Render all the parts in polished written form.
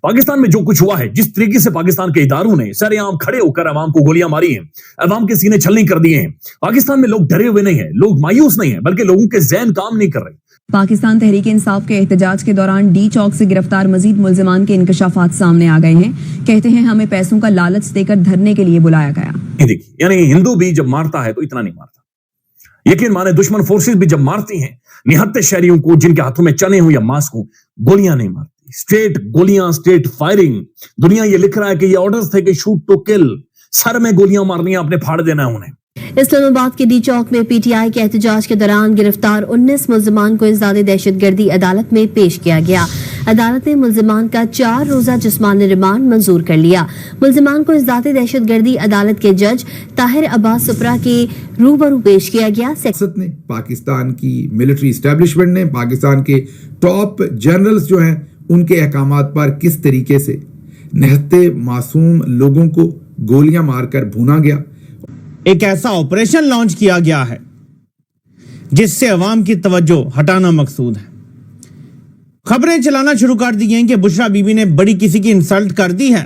पाकिस्तान में जो कुछ हुआ है, जिस तरीके से पाकिस्तान के इदारों ने सरेआम खड़े होकर अवाम को गोलियां मारी हैं, अवाम के सीने छलनी कर दिए हैं, पाकिस्तान में लोग डरे हुए नहीं है, लोग मायूस नहीं है, बल्कि लोगों के ज़हन काम नहीं कर रहे। पाकिस्तान तहरीक इंसाफ के एहतजाज के दौरान डी चौक से गिरफ्तार मजीद मुल्जिमान के इंकशाफात सामने आ गए हैं। कहते हैं हमें पैसों का लालच देकर धरने के लिए बुलाया गया। देखिए, यानी हिंदू भी जब मारता है तो इतना नहीं मारता। यकीन माने दुश्मन फोर्सेस भी जब मारती हैं निहत्ते शहरियों को, जिनके हाथों में चने हो या मास्क हो, गोलियां नहीं मारती। स्ट्रेट गोलियां, स्ट्रेट फायरिंग। दुनिया ये लिख रहा है कि ये ऑर्डर्स थे कि शूट टू किल, सर में गोलियां मारनी है, अपने फाड़ देना है उन्हें। इस्लामाबाद के डी चौक में पीटीआई के एहतजाज के दौरान गिरफ्तार 19 मुल्जिमान को इज़्ज़ाद दहशतगर्दी अदालत में पेश किया गया। अदालत ने मुल्जिमान का 4 रोजा जिस्मानी रिमांड मंजूर कर लिया। मुल्जिमान को इज़्ज़ाद दहशतगर्दी अदालत के जज ताहिर अब्बास सुपरा के रूबरू पेश किया गया। ने पाकिस्तान की मिलिट्री एस्टेब्लिशमेंट ने पाकिस्तान के टॉप जनरल्स जो हैं उनके अहकामात पर किस तरीके से निहत्ते मासूम लोगों को गोलियां मारकर भूना गया। एक ऐसा ऑपरेशन लॉन्च किया गया है जिससे अवाम की तवज्जो हटाना मकसूद है। खबरें चलाना शुरू कर दी हैं कि बुशरा बीबी ने बड़ी किसी की इंसल्ट कर दी है।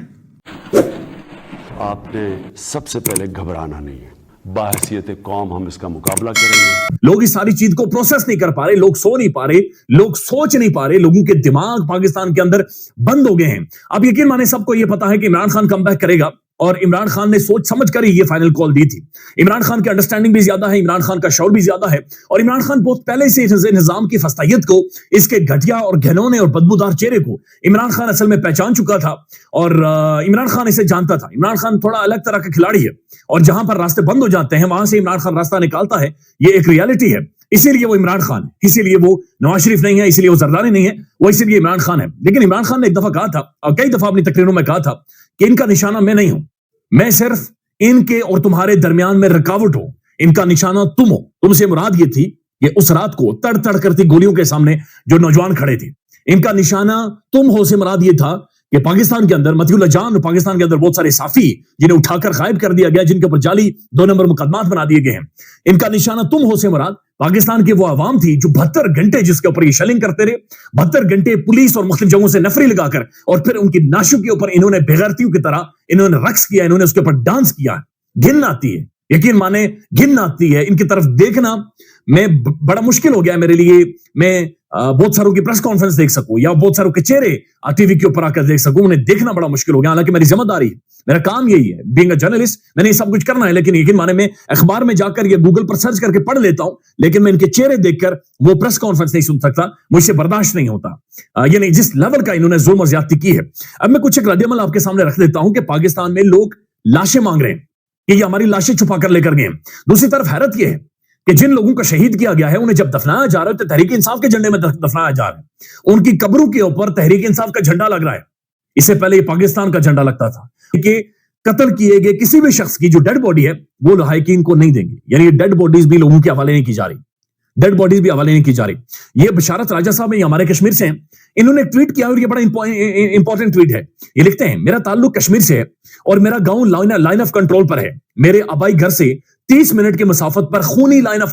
आपने सबसे पहले घबराना नहीं है, बाहसियत कौम हम इसका मुकाबला करेंगे। लोग इस सारी चीज को प्रोसेस नहीं कर पा रहे, लोग सो नहीं पा रहे, लोग सोच नहीं पा रहे, लोगों के दिमाग पाकिस्तान के अंदर बंद हो गए हैं। अब यकीन माने सबको यह पता है कि इमरान खान कमबैक करेगा और इमरान खान ने सोच समझ कर ही ये फाइनल कॉल दी थी। इमरान खान की अंडरस्टैंडिंग भी ज्यादा है, इमरान खान का शौर भी ज्यादा है, और इमरान खान बहुत पहले से इस निजाम की फस्तायत को, इसके घटिया और घिनौने और बदबूदार चेहरे को इमरान खान असल में पहचान चुका था और इमरान खान इसे जानता था। इमरान खान थोड़ा अलग तरह का खिलाड़ी है और जहां पर रास्ते बंद हो जाते हैं वहां से इमरान खान रास्ता निकालता है, ये एक रियलिटी है। इसीलिए वो इमरान खान है, इसीलिए वो नवाज शरीफ नहीं है, इसीलिए वो जरदारी नहीं है, वो इसीलिए इमरान खान है। लेकिन इमरान खान ने एक दफा कहा था और कई दफा अपनी तकरीरों में कहा था कि इनका निशाना मैं नहीं हूं, मैं सिर्फ इनके और तुम्हारे दरमियान में रुकावट हो, इनका निशाना तुम हो। तुमसे मुराद ये थी कि उस रात को तड़ तड़ करती गोलियों के सामने जो नौजवान खड़े थे, इनका निशाना तुम हो से मुराद ये था कि पाकिस्तान के अंदर मतियुल्लाह जान और पाकिस्तान के अंदर बहुत सारे साफी जिन्हें उठाकर गायब कर दिया गया, जिनके ऊपर जाली 2 नंबर मुकदमात बना दिए गए हैं, इनका निशाना तुम हो से मुराद पाकिस्तान की वो आवाम थी जो 72 घंटे जिसके ऊपर ये शेलिंग करते रहे, 72 घंटे पुलिस और मुख्तलिफ जगहों से नफरी लगाकर, और फिर उनकी नाशों के ऊपर इन्होंने बेगैरतियों की तरह इन्होंने रक्स किया, इन्होंने उसके ऊपर डांस किया। घिन आती है, यकीन माने घिन आती है। इनकी तरफ देखना मैं बड़ा मुश्किल हो गया है मेरे लिए। मैं बहुत सारों की प्रेस कॉन्फ्रेंस देख सकूं या बहुत सारों के चेहरे टीवी के ऊपर आकर देख सकूं, उन्हें देखना बड़ा मुश्किल हो गया। हालांकि मेरी जिम्मेदारी है, मेरा काम यही है, बीइंग अ जर्नलिस्ट, मैंने ये सब कुछ करना है। लेकिन यकीन माने मैं अखबार में जाकर या गूगल पर सर्च करके पढ़ लेता हूं, लेकिन मैं इनके चेहरे देखकर वो प्रेस कॉन्फ्रेंस नहीं सुन सकता, मुझसे बर्दाश्त नहीं होता। यानी जिस लेवल का इन्होंने जुल्म और ज्यादती की है। अब मैं कुछ एक रद्द-ए-अमल आपके सामने रख देता हूं कि पाकिस्तान में लोग लाशें मांग रहे हैं कि ये हमारी लाशें छुपा कर लेकर गए। दूसरी तरफ हैरत यह है कि जिन लोगों को शहीद किया गया है उन्हें जब दफनाया जा रहा है तो तहरीक इंसाफ के झंडे में दफनाया जा रहा है, उनकी कब्रों के ऊपर तहरीक इंसाफ का झंडा लग रहा है। इससे पहले ये पाकिस्तान का झंडा लगता था कि कत्ल किए गए किसी भी शख्स की जो डेड बॉडी है वो लायकीन को नहीं देंगे, यानी डेड बॉडीज भी लोगों के हवाले नहीं की जा रही, डेड बॉडीज भी हवाले नहीं की जा रही। ये बशारत राजा साहब ये हमारे कश्मीर से हैं, इन्होंने ट्वीट किया और ये बड़ा इंपॉर्टेंट ट्वीट है। ये लिखते हैं, मेरा ताल्लुक कश्मीर से है और मेरा गांव लाइन ऑफ कंट्रोल पर है। मेरे आबाई घर से 30 मिनट की मुसाफत पर खूनी लाइन ऑफ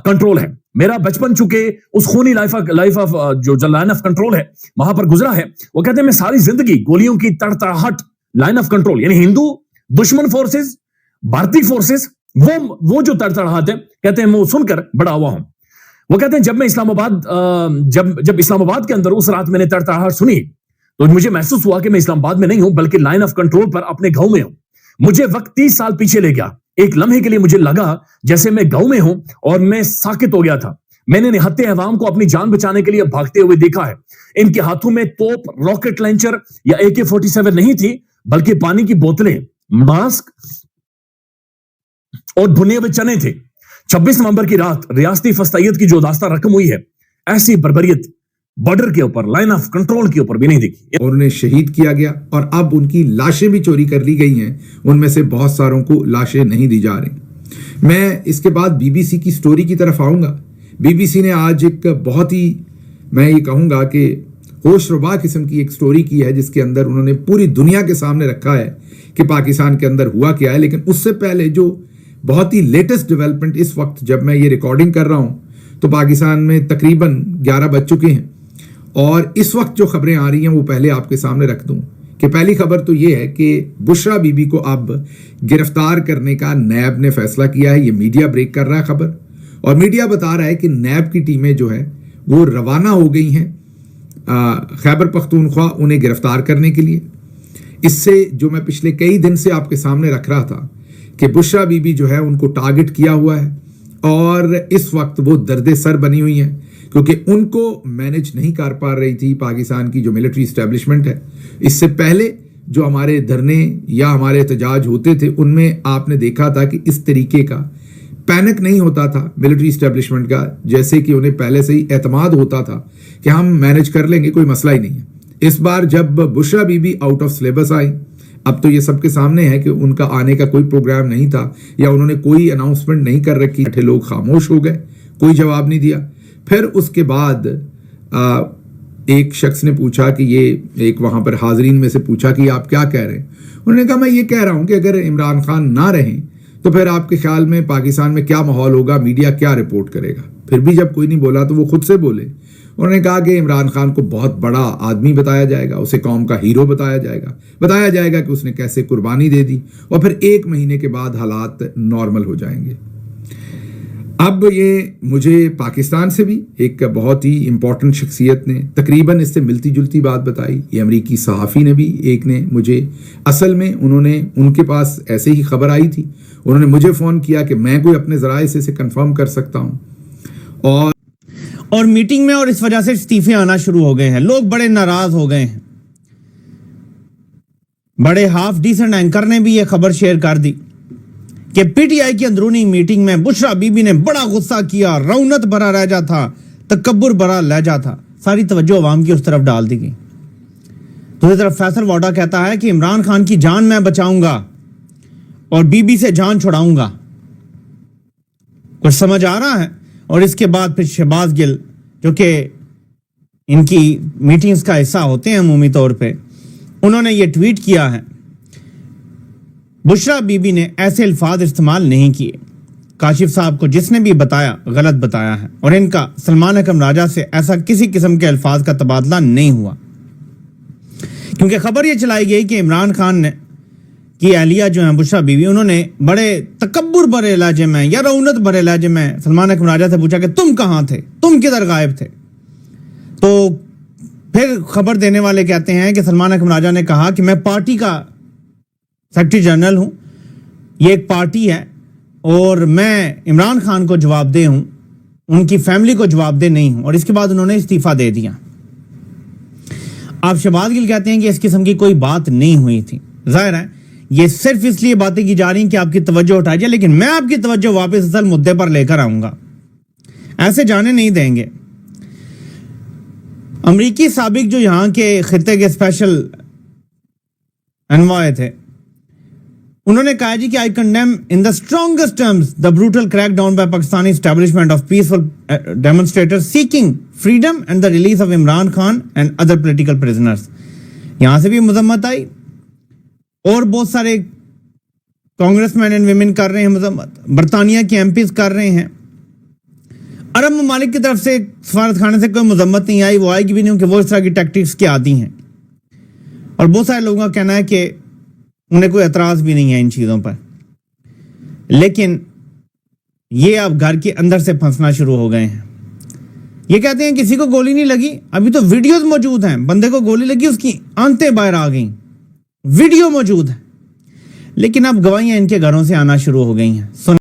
कंट्रोल है। मेरा बचपन चुके उस खूनी लाइफ ऑफ जो लाइन ऑफ कंट्रोल है वहां पर गुजरा है। वो कहते हैं मैं सारी जिंदगी गोलियों की तड़तड़ाहट, लाइन ऑफ कंट्रोल यानी हिंदू दुश्मन फोर्सेस, भारतीय फोर्सेस, वो जो तड़तड़ाहट है, कहते हैं मैं वो सुनकर बड़ा हुआ हूं। वो कहते हैं जब मैं इस्लामाबाद जब इस्लामाबाद के अंदर उस रात मैंने तड़तड़ाहट सुनी तो मुझे महसूस हुआ कि मैं इस्लामाबाद में नहीं हूं बल्कि लाइन ऑफ कंट्रोल पर अपने गांव में हूं। मुझे वक्त 30 साल पीछे ले गया। एक लम्हे के लिए मुझे लगा जैसे मैं गांव में हूं और मैं साकित हो गया था। मैंने निहत्ते अवाम को अपनी जान बचाने के लिए भागते हुए देखा है। इनके हाथों में तोप, रॉकेट लॉन्चर या AK-47 नहीं थी बल्कि पानी की बोतलें, मास्क और भुने हुए चने थे। 26 नवंबर की रात रियासती फस्तायत की जो दास्तां रकम हुई है, ऐसी बर्बरियत बॉर्डर के ऊपर, लाइन ऑफ कंट्रोल के ऊपर भी नहीं दिखी। और उन्हें शहीद किया गया और अब उनकी लाशें भी चोरी कर ली गई हैं। उनमें से बहुत सारों को लाशें नहीं दी जा रही। मैं इसके बाद BBC की स्टोरी की तरफ आऊंगा। BBC ने आज एक बहुत ही, मैं ये कहूँगा कि होशरुबा किस्म की एक स्टोरी की है जिसके अंदर उन्होंने पूरी दुनिया के सामने रखा है कि पाकिस्तान के अंदर हुआ क्या है। लेकिन उससे पहले जो बहुत ही लेटेस्ट डेवलपमेंट इस वक्त जब मैं ये रिकॉर्डिंग कर रहा हूँ तो पाकिस्तान में तकरीबन 11 बज चुके हैं اور اس وقت جو خبریں آ رہی ہیں وہ پہلے آپ کے سامنے رکھ دوں کہ پہلی خبر تو یہ ہے کہ بشرا بی بی کو اب گرفتار کرنے کا نیب نے فیصلہ کیا ہے. یہ میڈیا بریک کر رہا ہے خبر, اور میڈیا بتا رہا ہے کہ نیب کی ٹیمیں جو ہے وہ روانہ ہو گئی ہیں خیبر پختونخوا انہیں گرفتار کرنے کے لیے. اس سے جو میں پچھلے کئی دن سے آپ کے سامنے رکھ رہا تھا کہ بشرا بی بی جو ہے ان کو ٹارگٹ کیا ہوا ہے, اور اس وقت وہ درد سر بنی ہوئی ہیں کیونکہ ان کو مینج نہیں کر پا رہی تھی پاکستان کی جو ملٹری اسٹیبلشمنٹ ہے. اس سے پہلے جو ہمارے دھرنے یا ہمارے احتجاج ہوتے تھے ان میں آپ نے دیکھا تھا کہ اس طریقے کا پینک نہیں ہوتا تھا ملٹری اسٹیبلشمنٹ کا, جیسے کہ انہیں پہلے سے ہی اعتماد ہوتا تھا کہ ہم مینج کر لیں گے, کوئی مسئلہ ہی نہیں ہے. اس بار جب Bushra Bibi out of syllabus آئی, اب تو یہ سب کے سامنے ہے کہ ان کا آنے کا کوئی پروگرام نہیں تھا یا انہوں نے کوئی اناؤنسمنٹ نہیں کر رکھی, لوگ خاموش ہو گئے, کوئی جواب نہیں دیا. پھر اس کے بعد ایک شخص نے پوچھا کہ یہ ایک وہاں پر حاضرین میں سے پوچھا کہ آپ کیا کہہ رہے ہیں. انہوں نے کہا میں یہ کہہ رہا ہوں کہ اگر عمران خان نہ رہیں تو پھر آپ کے خیال میں پاکستان میں کیا ماحول ہوگا, میڈیا کیا رپورٹ کرے گا. پھر بھی جب کوئی نہیں بولا تو وہ خود سے بولے. انہوں نے کہا کہ عمران خان کو بہت بڑا آدمی بتایا جائے گا, اسے قوم کا ہیرو بتایا جائے گا کہ اس نے کیسے قربانی دے دی, اور پھر 1 مہینے کے بعد حالات نارمل ہو جائیں گے. اب یہ مجھے پاکستان سے بھی ایک بہت ہی امپورٹنٹ شخصیت نے تقریباً اس سے ملتی جلتی بات بتائی. یہ امریکی صحافی نے بھی ایک نے مجھے, اصل میں ان کے پاس ایسے ہی خبر آئی تھی, انہوں نے مجھے فون کیا کہ میں کوئی اپنے ذرائع سے اسے کنفرم کر سکتا ہوں. اور میٹنگ میں اور اس وجہ سے استعفے آنا شروع ہو گئے ہیں. لوگ بڑے ناراض ہو گئے ہیں. بڑے ہاف ڈیسنٹ اینکر نے بھی یہ خبر شیئر کر دی کہ پی ٹی آئی کی اندرونی میٹنگ میں بشرا بی بی نے بڑا غصہ کیا, رونت بھرا لہجہ تھا, تکبر بھرا لہجہ تھا. ساری توجہ عوام کی اس طرف ڈال دی گئی. دوسری طرف فیصل واڈا کہتا ہے کہ عمران خان کی جان میں بچاؤں گا اور بی بی سے جان چھڑاؤں گا. کچھ سمجھ آ رہا ہے. اور اس کے بعد پھر شہباز گل جو کہ ان کی میٹنگز کا حصہ ہوتے ہیں عمومی طور پہ, انہوں نے یہ ٹویٹ کیا ہے, بشرا بی بی نے ایسے الفاظ استعمال نہیں کیے. کاشف صاحب کو جس نے بھی بتایا غلط بتایا ہے, اور ان کا سلمان اکرم راجہ سے ایسا کسی قسم کے الفاظ کا تبادلہ نہیں ہوا. کیونکہ خبر یہ چلائی گئی کہ عمران خان نے کی اہلیہ جو ہیں بشرا بی بی, انہوں نے بڑے تکبر بھرے لہجے میں یا رونت بھرے لہجے میں سلمان اکرم راجہ سے پوچھا کہ تم کہاں تھے, تم کدھر غائب تھے. تو پھر خبر دینے والے کہتے ہیں کہ سلمان اکرم راجہ نے کہا کہ میں پارٹی کا سیکرٹری جنرل ہوں, یہ ایک پارٹی ہے, اور میں عمران خان کو جواب دہ ہوں, ان کی فیملی کو جواب دہ نہیں ہوں. اور اس کے بعد انہوں نے استعفیٰ دے دیا. آپ شہباز گل کہتے ہیں کہ اس قسم کی کوئی بات نہیں ہوئی تھی. ظاہر ہے یہ صرف اس لیے باتیں کی جا رہی ہیں کہ آپ کی توجہ اٹھائی جائے, لیکن میں آپ کی توجہ واپس اصل مدے پر لے کر آؤں گا, ایسے جانے نہیں دیں گے. امریکی سابق جو یہاں کے خطے کے اسپیشل انوائے تھے, انہوں نے کہا جی کہ I condemn in the strongest terms the brutal crackdown by Pakistani establishment of peaceful demonstrators seeking freedom and the release of Imran Khan and other political prisoners. یہاں سے بھی مذمت آئی, اور بہت سارے کانگریس مین اینڈ ویمن کر رہے ہیں مذمت, برطانیہ کے ایم پیز کر رہے ہیں. عرب ممالک کی طرف سے سفارت خانے سے کوئی مذمت نہیں آئی, وہ آئے گی بھی نہیں کہ وہ اس طرح کی ٹیکٹکس کے عادی ہیں. اور بہت سارے لوگوں کا کہنا ہے کہ انہیں کوئی اعتراض بھی نہیں ہے ان چیزوں پر. لیکن یہ اب گھر کے اندر سے پھنسنا شروع ہو گئے ہیں. یہ کہتے ہیں کسی کو گولی نہیں لگی, ابھی تو ویڈیوز موجود ہیں, بندے کو گولی لگی اس کی آنتیں باہر آ گئیں, ویڈیو موجود ہے, لیکن اب گواہیاں ان کے گھروں سے آنا شروع ہو گئی ہیں.